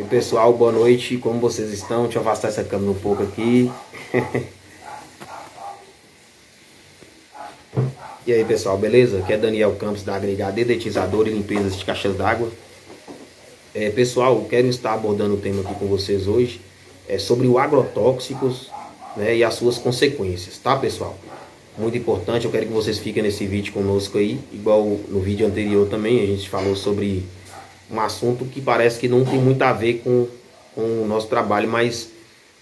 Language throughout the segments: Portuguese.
Oi pessoal, boa noite, como vocês estão? Deixa eu afastar essa câmera um pouco aqui. E aí pessoal, beleza? Aqui é Daniel Campos da Agregar Dedetizador e Limpezas de Caixas d'Água. Pessoal, eu quero estar abordando o tema aqui com vocês hoje sobre o agrotóxicos, né, e as suas consequências, tá pessoal? Muito importante, eu quero que vocês fiquem nesse vídeo conosco aí, igual no vídeo anterior também, a gente falou sobre um assunto que parece que não tem muito a ver com o nosso trabalho, mas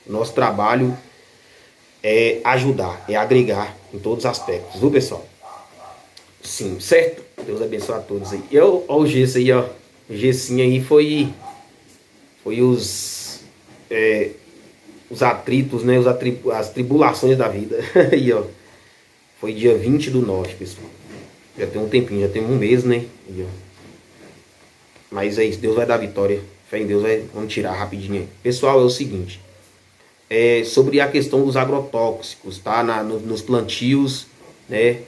o nosso trabalho é ajudar, é agregar em todos os aspectos, viu pessoal? Sim, certo? Deus abençoe a todos aí. Ó o Gesso aí, ó. O Gessinho aí foi os atritos, né? As tribulações da vida. Aí, ó. Foi dia 20/9, pessoal. Já tem um tempinho, já tem um mês, né? Aí, ó. Mas é isso, Deus vai dar vitória. Fé em Deus, vamos tirar rapidinho aí. Pessoal, é o seguinte. Sobre a questão dos agrotóxicos, tá? Nos plantios, né?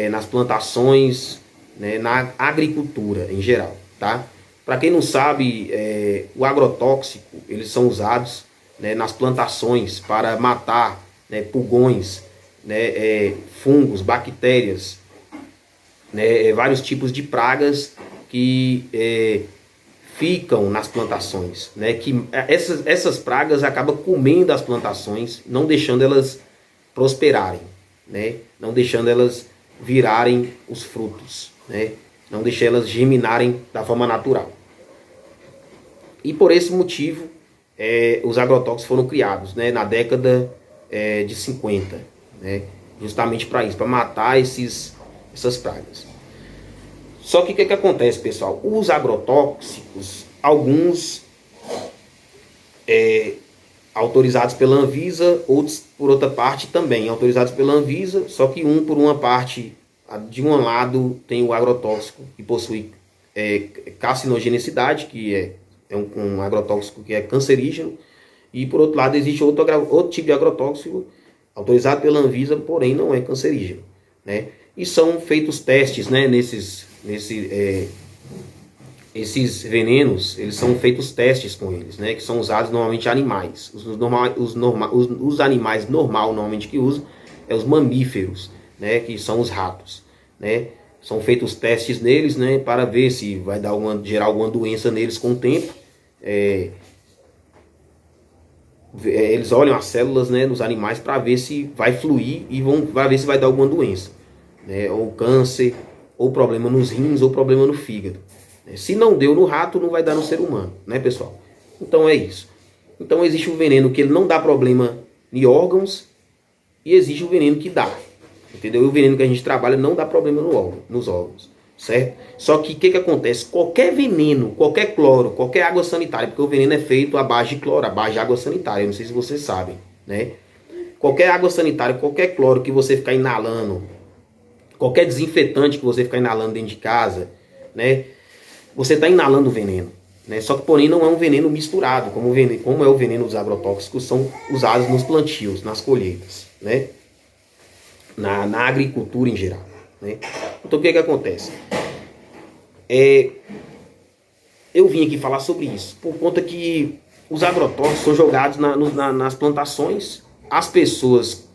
Nas plantações, né? Na agricultura em geral, tá? Para quem não sabe, o agrotóxico, eles são usados, né, nas plantações para matar, né, pulgões, né, fungos, bactérias, né, vários tipos de pragas que ficam nas plantações, né, que essas pragas acabam comendo as plantações, não deixando elas prosperarem, né, não deixando elas virarem os frutos, né, não deixando elas germinarem da forma natural. E por esse motivo, os agrotóxicos foram criados, né, na década de 50, né, justamente para isso, para matar essas pragas. Só que o que acontece, pessoal? Os agrotóxicos, alguns autorizados pela Anvisa, outros por outra parte também autorizados pela Anvisa, só que por uma parte, de um lado tem o agrotóxico que possui carcinogenicidade, que é um agrotóxico que é cancerígeno, e por outro lado existe outro tipo de agrotóxico autorizado pela Anvisa, porém não é cancerígeno, né? E são feitos testes, né, esses venenos, eles são feitos testes com eles, né, que são usados normalmente em animais. Os animais normalmente que usam os mamíferos, né, que são os ratos, né. São feitos testes neles, né, para ver se vai gerar alguma doença neles com o tempo. Eles olham as células, né, nos animais para ver se vai fluir e vai ver se vai dar alguma doença, né, ou câncer, ou problema nos rins, ou problema no fígado. Se não deu no rato, não vai dar no ser humano, né, pessoal? Então é isso. Então existe um veneno que ele não dá problema em órgãos e existe o veneno que dá, entendeu? E o veneno que a gente trabalha não dá problema nos órgãos, certo? Só que o que acontece? Qualquer veneno, qualquer cloro, qualquer água sanitária, porque o veneno é feito à base de cloro, à base de água sanitária, eu não sei se vocês sabem, né? Qualquer água sanitária, qualquer cloro que você ficar inalando, qualquer desinfetante que você ficar inalando dentro de casa, né? Você está inalando o veneno, né? Só que porém não é um veneno misturado, como é o veneno dos agrotóxicos são usados nos plantios, nas colheitas, né? Na agricultura em geral, né? Então o que acontece? Eu vim aqui falar sobre isso, por conta que os agrotóxicos são jogados nas plantações, as pessoas,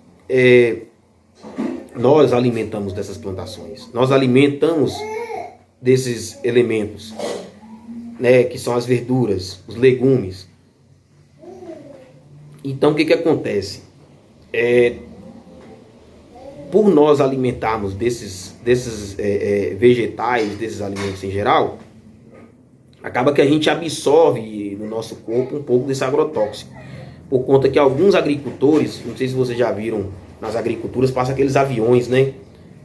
nós alimentamos dessas plantações, nós alimentamos desses elementos, né, que são as verduras, os legumes. Então o que acontece? Por nós alimentarmos desses vegetais, desses alimentos em geral, acaba que a gente absorve no nosso corpo um pouco desse agrotóxico. Por conta que alguns agricultores, não sei se vocês já viram, nas agriculturas passam aqueles aviões, né?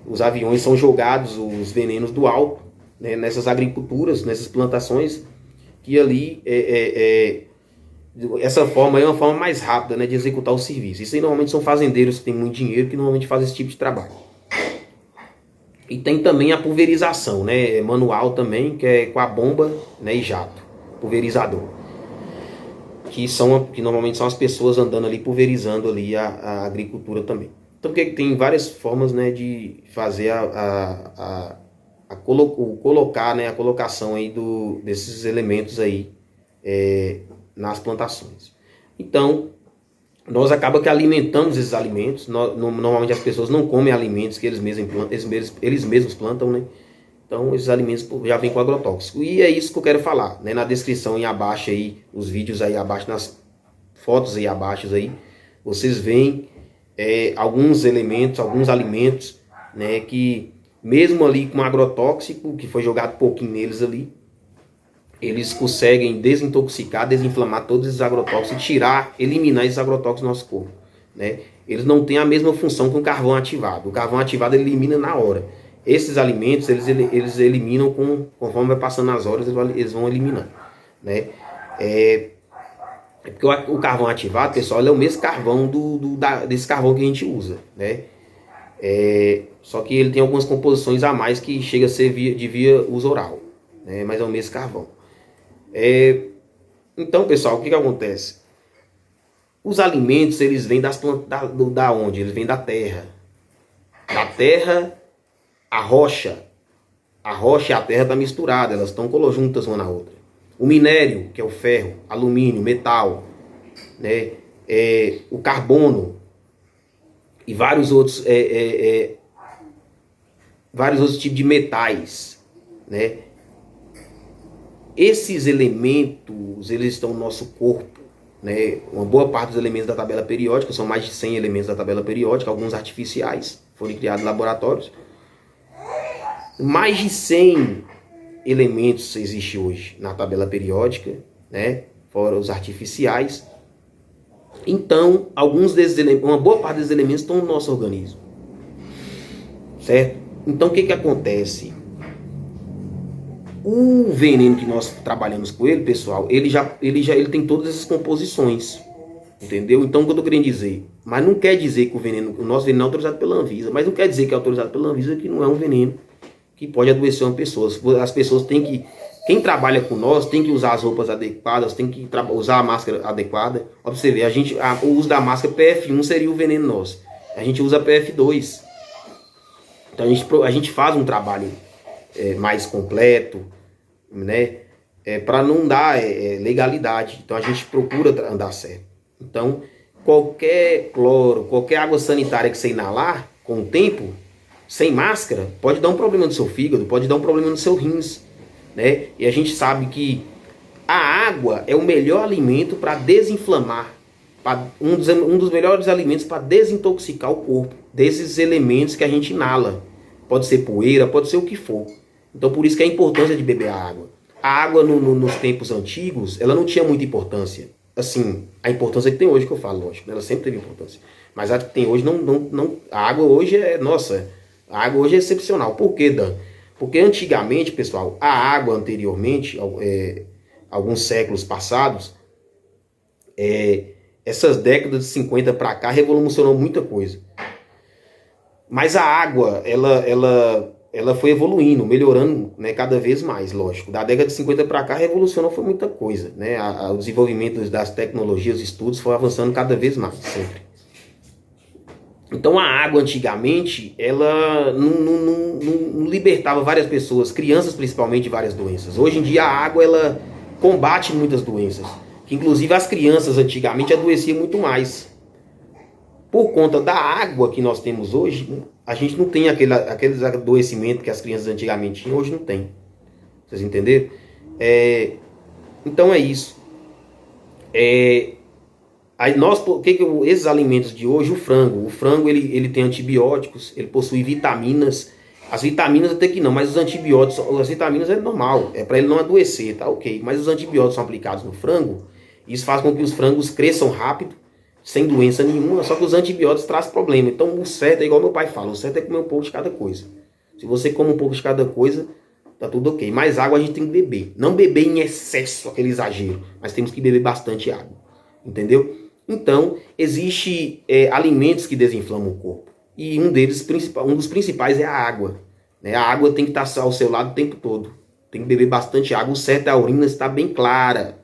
Os aviões são jogados os venenos do alto, né, nessas agriculturas, nessas plantações, que ali essa forma é uma forma mais rápida, né, de executar o serviço. Isso aí normalmente são fazendeiros que têm muito dinheiro que normalmente fazem esse tipo de trabalho. E tem também a pulverização, né, manual também, que é com a bomba, né, e jato, pulverizador. Que normalmente são as pessoas andando ali pulverizando ali a agricultura também. Então tem várias formas, né, de fazer colocar, né, a colocação aí desses elementos aí nas plantações. Então, nós acaba que alimentamos esses alimentos. Normalmente as pessoas não comem alimentos que eles mesmos plantam, né? Então esses alimentos já vêm com agrotóxico. E é isso que eu quero falar, né? Na descrição aí abaixo aí, os vídeos aí abaixo, nas fotos aí abaixo aí, vocês veem alguns elementos, alguns alimentos, né? Que mesmo ali com agrotóxico, que foi jogado pouquinho neles ali, eles conseguem desintoxicar, desinflamar todos esses agrotóxicos, tirar, eliminar esses agrotóxicos do nosso corpo, né? Eles não têm a mesma função que o carvão ativado. O carvão ativado ele elimina na hora. Esses alimentos, eles eliminam conforme vai passando as horas, eles vão eliminando, né? Porque o carvão ativado, pessoal, ele é o mesmo carvão desse carvão que a gente usa, né? Só que ele tem algumas composições a mais que chega a ser de via uso oral, né? Mas é o mesmo carvão. Então, pessoal, o que acontece? Os alimentos, eles vêm das plantas, da onde? Eles vêm da terra. Da terra, a rocha e a terra estão misturadas, elas estão juntas uma na outra. O minério, que é o ferro, alumínio, metal, né? O carbono e vários outros tipos de metais, né? Esses elementos, eles estão no nosso corpo, né? Uma boa parte dos elementos da tabela periódica, são mais de 100 elementos da tabela periódica, alguns artificiais, foram criados em laboratórios. Mais de 100 elementos existem hoje na tabela periódica, né? Fora os artificiais. Então, alguns desses elementos, uma boa parte desses elementos estão no nosso organismo, certo? Então, o que acontece? O veneno que nós trabalhamos com ele, pessoal, ele tem todas essas composições, entendeu? Então, o que eu estou querendo dizer? Mas não quer dizer que o nosso veneno é autorizado pela Anvisa, mas não quer dizer que é autorizado pela Anvisa que não é um veneno que pode adoecer uma pessoa. As pessoas têm que, quem trabalha com nós tem que usar as roupas adequadas, tem que usar a máscara adequada. Ó, pra você ver, o uso da máscara PF1 seria o veneno nosso. A gente usa PF2. Então a gente faz um trabalho mais completo, né? Para não dar legalidade. Então a gente procura andar certo. Então qualquer cloro, qualquer água sanitária que você inalar com o tempo, sem máscara, pode dar um problema no seu fígado, pode dar um problema no seu rins, né? E a gente sabe que a água é o melhor alimento para desinflamar, um dos melhores alimentos para desintoxicar o corpo desses elementos que a gente inala. Pode ser poeira, pode ser o que for. Então por isso que é a importância de beber a água. A água nos tempos antigos, ela não tinha muita importância. Assim, a importância que tem hoje que eu falo, lógico, né? Ela sempre teve importância. Mas a que tem hoje não, a água hoje a água hoje é excepcional. Por quê, Dan? Porque antigamente, pessoal, a água anteriormente, alguns séculos passados, essas décadas de 50 para cá, revolucionou muita coisa. Mas a água, ela foi evoluindo, melhorando, né, cada vez mais, lógico. Da década de 50 para cá, revolucionou foi muita coisa, né? O desenvolvimento das tecnologias, estudos, foi avançando cada vez mais, sempre. Então a água antigamente, ela não libertava várias pessoas, crianças principalmente, de várias doenças. Hoje em dia a água, ela combate muitas doenças. Que inclusive as crianças antigamente adoeciam muito mais. Por conta da água que nós temos hoje, a gente não tem aqueles adoecimentos que as crianças antigamente tinham, hoje não tem. Vocês entenderam? Então é isso. Aí esses alimentos de hoje, o frango ele tem antibióticos, ele possui vitaminas. As vitaminas até que não, mas os antibióticos, as vitaminas é normal, é para ele não adoecer, tá ok. Mas os antibióticos são aplicados no frango, isso faz com que os frangos cresçam rápido, sem doença nenhuma, só que os antibióticos trazem problema. Então o certo é igual meu pai fala, o certo é comer um pouco de cada coisa. Se você come um pouco de cada coisa, tá tudo ok. Mais água a gente tem que beber. Não beber em excesso, aquele exagero, mas temos que beber bastante água. Entendeu? Então, existe alimentos que desinflamam o corpo. E um dos principais é a água. Né? A água tem que estar ao seu lado o tempo todo. Tem que beber bastante água. O certo é a urina estar bem clara.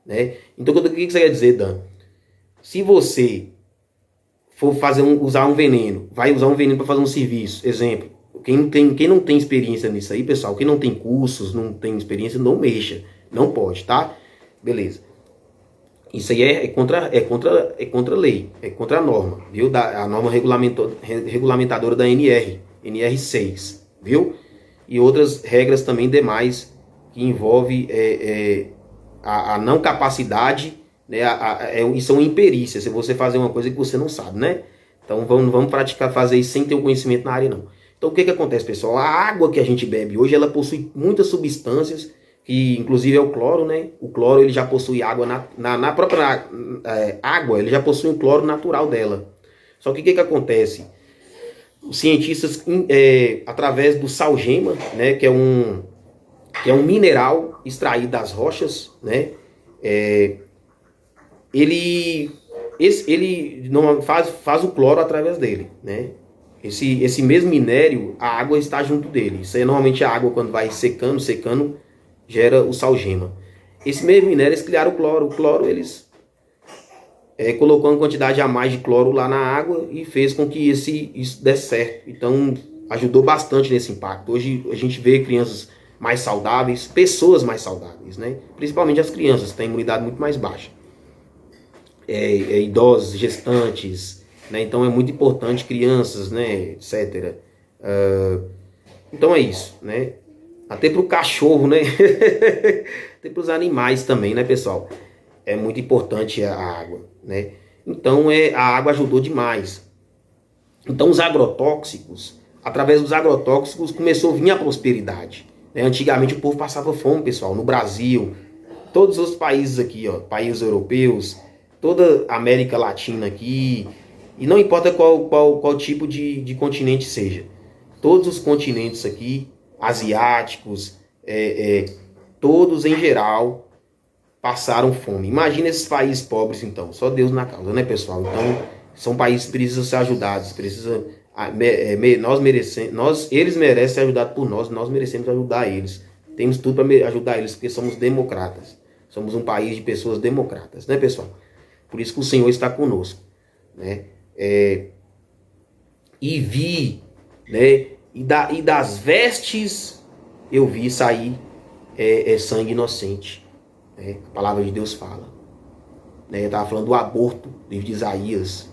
Né? Então, o que você quer dizer, Dan? Se você for usar um veneno, vai usar um veneno para fazer um serviço. Exemplo, quem não tem experiência nisso aí, pessoal, quem não tem cursos, não tem experiência, não mexa. Não pode, tá? Beleza. Isso aí é contra a lei, é contra a norma, viu? A norma regulamentadora da NR6, viu? E outras regras também demais que envolve a não capacidade, né? Isso é uma imperícia, se você fazer uma coisa que você não sabe, né? Então vamos praticar fazer isso sem ter o conhecimento na área, não. Então o que acontece, pessoal? A água que a gente bebe hoje, ela possui muitas substâncias, que inclusive é o cloro, né? O cloro ele já possui água na própria água, ele já possui um cloro natural dela. Só que o que acontece? Os cientistas, através do salgema, né, que é um mineral extraído das rochas, né, ele não faz o cloro através dele, né? Esse mesmo minério, a água está junto dele. Isso é normalmente a água quando vai secando, gera o salgema. Esse mesmo minério, eles criaram o cloro. O cloro, eles colocou uma quantidade a mais de cloro lá na água e fez com que isso desse certo. Então, ajudou bastante nesse impacto. Hoje a gente vê crianças mais saudáveis, pessoas mais saudáveis, né? Principalmente as crianças, que têm imunidade muito mais baixa. Idosos, gestantes, né? Então é muito importante, crianças, né? Etc. Então é isso, né? Até para o cachorro, né? Até para os animais também, né, pessoal? É muito importante a água, né? Então a água ajudou demais. Então os agrotóxicos, através dos agrotóxicos começou a vir a prosperidade, né? Antigamente o povo passava fome, pessoal, no Brasil, todos os países aqui, ó, países europeus, toda a América Latina aqui, e não importa qual tipo de continente seja, todos os continentes aqui, asiáticos, todos em geral passaram fome. Imagina esses países pobres, então, só Deus na causa, né, pessoal? Então são países que precisam ser ajudados, eles merecem ser ajudados por nós merecemos ajudar eles. Temos tudo para ajudar eles, porque somos democratas. Somos um país de pessoas democratas, né, pessoal? Por isso que o Senhor está conosco, né? E vi, né? E das vestes eu vi sair sangue inocente, né? A palavra de Deus fala, né? Eu estava falando do aborto, livro de Isaías,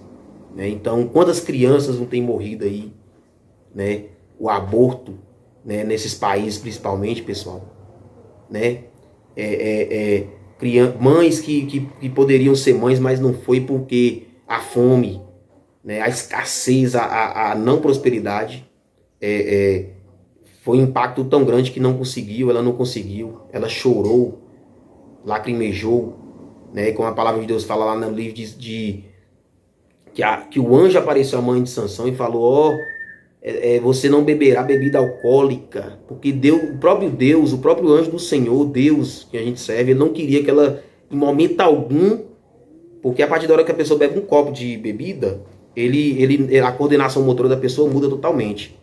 né? Então, quantas crianças não têm morrido aí, né? O aborto, né? Nesses países principalmente, pessoal, né? Mães que poderiam ser mães, mas não foi porque a fome, né? A escassez, a não prosperidade, foi um impacto tão grande que ela não conseguiu, ela chorou, lacrimejou, né? Como a palavra de Deus fala lá no livro que o anjo apareceu à mãe de Sansão e falou: você não beberá bebida alcoólica, porque o próprio anjo do Senhor, Deus que a gente serve, ele não queria que ela, em momento algum, porque a partir da hora que a pessoa bebe um copo de bebida, a coordenação motora da pessoa muda totalmente.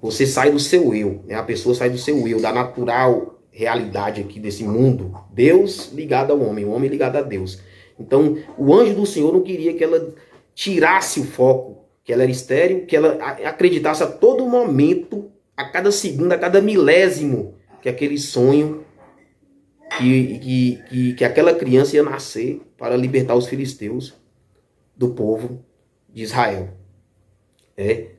Você sai do seu eu, né? A pessoa sai do seu eu, da natural realidade aqui desse mundo. Deus ligado ao homem, o homem ligado a Deus. Então, o anjo do Senhor não queria que ela tirasse o foco, que ela era estéril, que ela acreditasse a todo momento, a cada segundo, a cada milésimo, que aquele sonho, que aquela criança ia nascer para libertar os filisteus do povo de Israel.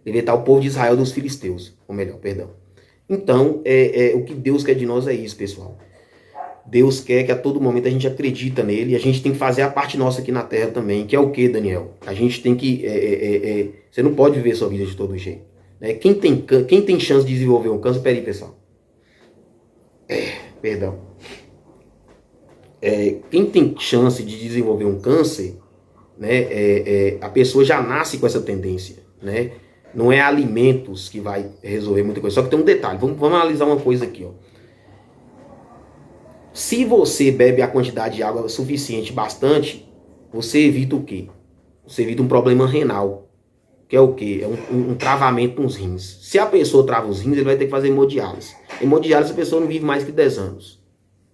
Libertar o povo de Israel dos filisteus, ou melhor, perdão. Então, o que Deus quer de nós é isso, pessoal. Deus quer que a todo momento a gente acredita nele, e a gente tem que fazer a parte nossa aqui na terra também, que é o que, Daniel? A gente tem que... você não pode viver sua vida de todo jeito, né? Quem tem chance de desenvolver um câncer... Peraí, pessoal. Perdão. Quem tem chance de desenvolver um câncer, né? A pessoa já nasce com essa tendência, né? Não é alimentos que vai resolver muita coisa. Só que tem um detalhe. Vamos analisar uma coisa aqui, ó. Se você bebe a quantidade de água suficiente, bastante, você evita o quê? Você evita um problema renal, que é o quê? É um travamento nos rins. Se a pessoa trava os rins, ele vai ter que fazer hemodiálise. Hemodiálise, a pessoa não vive mais que 10 anos.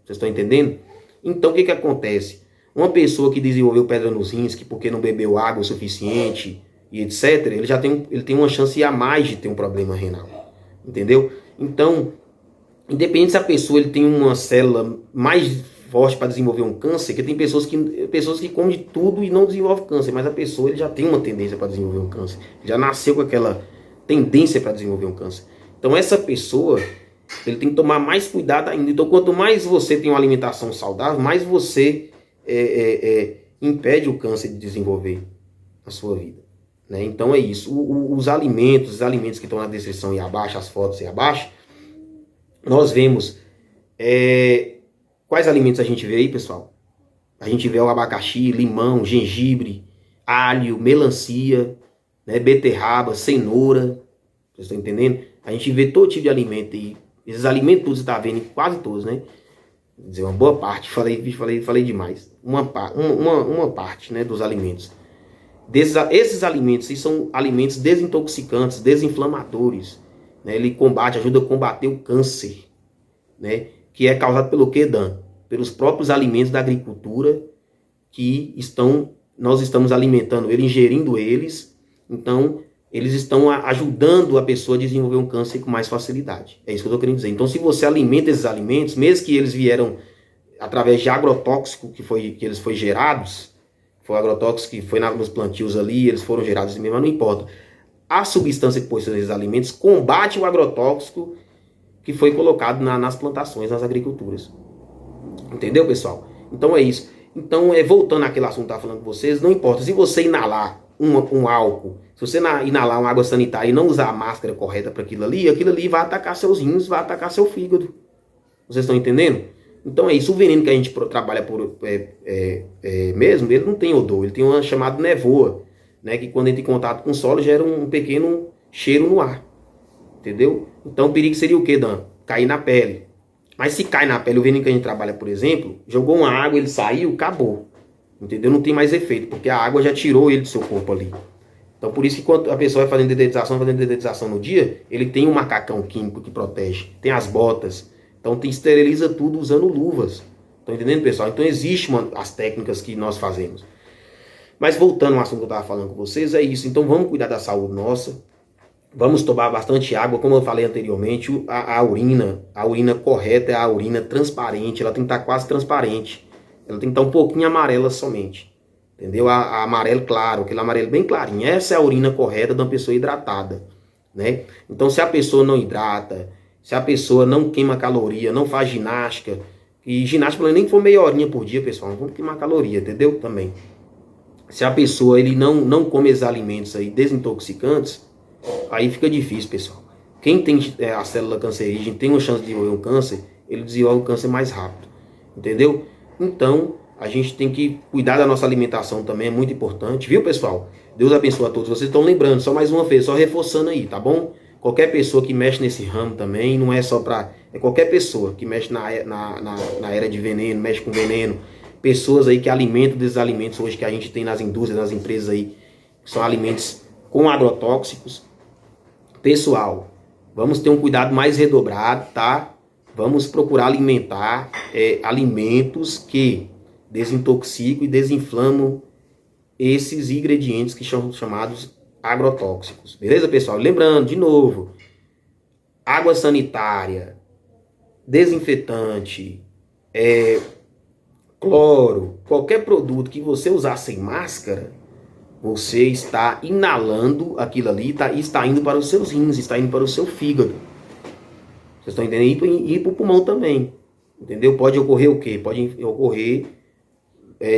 Vocês estão entendendo? Então, o que acontece? Uma pessoa que desenvolveu pedra nos rins, que porque não bebeu água o suficiente e etc., ele tem uma chance a mais de ter um problema renal. Entendeu? Então, independente se a pessoa ele tem uma célula mais forte para desenvolver um câncer, que tem pessoas que comem de tudo e não desenvolvem câncer, mas a pessoa ele já tem uma tendência para desenvolver um câncer, já nasceu com aquela tendência para desenvolver um câncer. Então essa pessoa, ele tem que tomar mais cuidado ainda. Então quanto mais você tem uma alimentação saudável, mais você impede o câncer de desenvolver na sua vida, né? Então é isso. Os alimentos que estão na descrição aí abaixo, as fotos aí abaixo, nós vemos quais alimentos a gente vê aí, pessoal? A gente vê o abacaxi, limão, gengibre, alho, melancia, né, beterraba, cenoura. Vocês estão entendendo? A gente vê todo tipo de alimento aí. Esses alimentos todos você está vendo, quase todos, né? Quer dizer, uma boa parte, falei demais. Uma parte, né, dos alimentos. Esses alimentos são alimentos desintoxicantes, desinflamadores, né? Ele ajuda a combater o câncer, né? Que é causado pelo quê, Dan? Pelos próprios alimentos da agricultura que nós estamos alimentando ele, ingerindo eles. Então, eles estão ajudando a pessoa a desenvolver um câncer com mais facilidade. É isso que eu estou querendo dizer. Então, se você alimenta esses alimentos, mesmo que eles vieram através de agrotóxico que eles foram gerados, foi agrotóxico que foi nos plantios ali, eles foram gerados assim mesmo, mas não importa. A substância que possui esses alimentos combate o agrotóxico que foi colocado nas plantações, nas agriculturas. Entendeu, pessoal? Então é isso. Então, voltando àquele assunto que eu estava falando com vocês, não importa. Se você inalar um álcool, se você inalar uma água sanitária e não usar a máscara correta para aquilo ali vai atacar seus rins, vai atacar seu fígado. Vocês estão entendendo? Então é isso. O veneno que a gente trabalha mesmo, ele não tem odor, ele tem uma chamada névoa, né? Que quando entra em contato com o solo gera um pequeno cheiro no ar. Entendeu? Então o perigo seria o quê, Dan? Cair na pele. Mas se cai na pele, o veneno que a gente trabalha, por exemplo, jogou uma água, ele saiu, acabou. Entendeu? Não tem mais efeito, porque a água já tirou ele do seu corpo ali. Então por isso que quando a pessoa vai fazendo dedetização no dia, ele tem um macacão químico que protege, tem as botas. Então esteriliza tudo usando luvas. Estão entendendo, pessoal? Então existem as técnicas que nós fazemos. Mas voltando ao assunto que eu estava falando com vocês, é isso. Então vamos cuidar da saúde nossa. Vamos tomar bastante água, como eu falei anteriormente, a urina correta é a urina transparente, ela tem que estar quase transparente. Ela tem que estar um pouquinho amarela somente. Entendeu? A amarelo claro, aquele amarelo bem clarinho. Essa é a urina correta de uma pessoa hidratada, né? Então se a pessoa não hidrata, se a pessoa não queima caloria, não faz ginástica, e ginástica nem que for meia horinha por dia, pessoal, não vamos queimar caloria, entendeu? Também. Se a pessoa não come esses alimentos aí desintoxicantes, aí fica difícil, pessoal. Quem tem a célula cancerígena, tem uma chance de desenvolver um câncer, ele desenvolve o câncer mais rápido. Entendeu? Então, a gente tem que cuidar da nossa alimentação também, é muito importante. Viu, pessoal? Deus abençoe a todos. Vocês estão lembrando, só mais uma vez, só reforçando aí, tá bom? Qualquer pessoa que mexe nesse ramo também, não é só pra... É qualquer pessoa que mexe na era de veneno, mexe com veneno. Pessoas aí que alimentam desses alimentos hoje que a gente tem nas indústrias, nas empresas aí, que são alimentos com agrotóxicos. Pessoal, vamos ter um cuidado mais redobrado, tá? Vamos procurar alimentar alimentos que desintoxicam e desinflamam esses ingredientes que são chamados agrotóxicos. Beleza, pessoal? Lembrando, de novo, água sanitária, desinfetante, cloro, qualquer produto que você usar sem máscara, você está inalando aquilo ali e está indo para os seus rins, está indo para o seu fígado. Vocês estão entendendo? E ir para o pulmão também. Entendeu? Pode ocorrer o quê? Pode ocorrer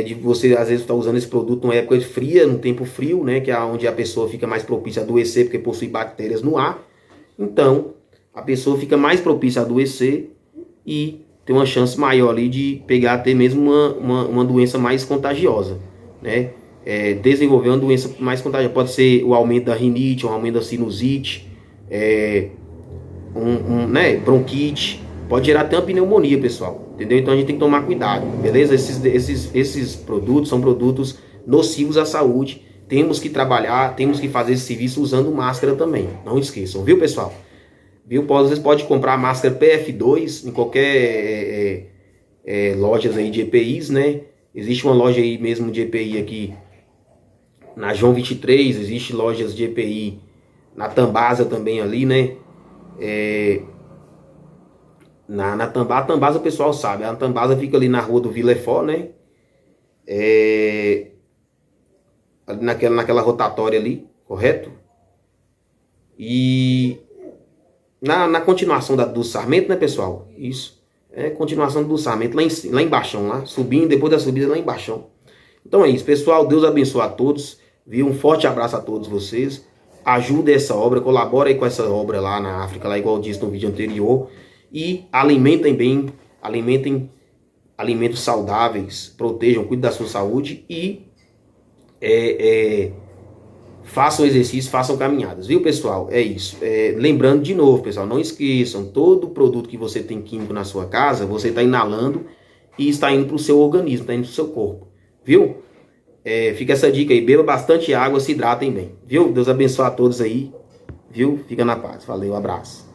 de você, às vezes, estar usando esse produto numa época fria, num tempo frio, né? Que é onde a pessoa fica mais propícia a adoecer, porque possui bactérias no ar. Então, a pessoa fica mais propícia a adoecer e tem uma chance maior ali de pegar até mesmo uma doença mais contagiosa, né? Desenvolver uma doença mais contagiosa. Pode ser o aumento da rinite, o aumento da sinusite, né, bronquite. Pode gerar até uma pneumonia, pessoal. Entendeu? Então a gente tem que tomar cuidado, beleza? Esses produtos são produtos nocivos à saúde. Temos que trabalhar, temos que fazer esse serviço usando máscara também. Não esqueçam, viu, pessoal? Viu? Às vezes pode comprar máscara PF2 em qualquer lojas aí de EPIs, né? Existe uma loja aí mesmo de EPI aqui na João 23, existe lojas de EPI na Tambasa também ali, né? Na Tambá, a Tambasa o pessoal sabe. A Tambasa fica ali na rua do Vilefó, né? Ali naquela rotatória ali, correto? E na continuação do Sarmento, né, pessoal? Isso. É continuação do Sarmento, lá embaixo, lá. Subindo, depois da subida, lá embaixo. Então é isso, pessoal. Deus abençoe a todos. Viu? Um forte abraço a todos vocês. Ajude essa obra, colabore aí com essa obra lá na África, lá igual eu disse no vídeo anterior. E alimentem bem, alimentem alimentos saudáveis, protejam, cuidem da sua saúde e façam exercício, façam caminhadas, viu, pessoal? É isso. Lembrando de novo, pessoal, não esqueçam, todo produto que você tem químico na sua casa, você está inalando e está indo para o seu organismo, está indo para o seu corpo, viu? Fica essa dica aí, beba bastante água, se hidratem bem, viu? Deus abençoe a todos aí, viu? Fica na paz. Valeu, abraço.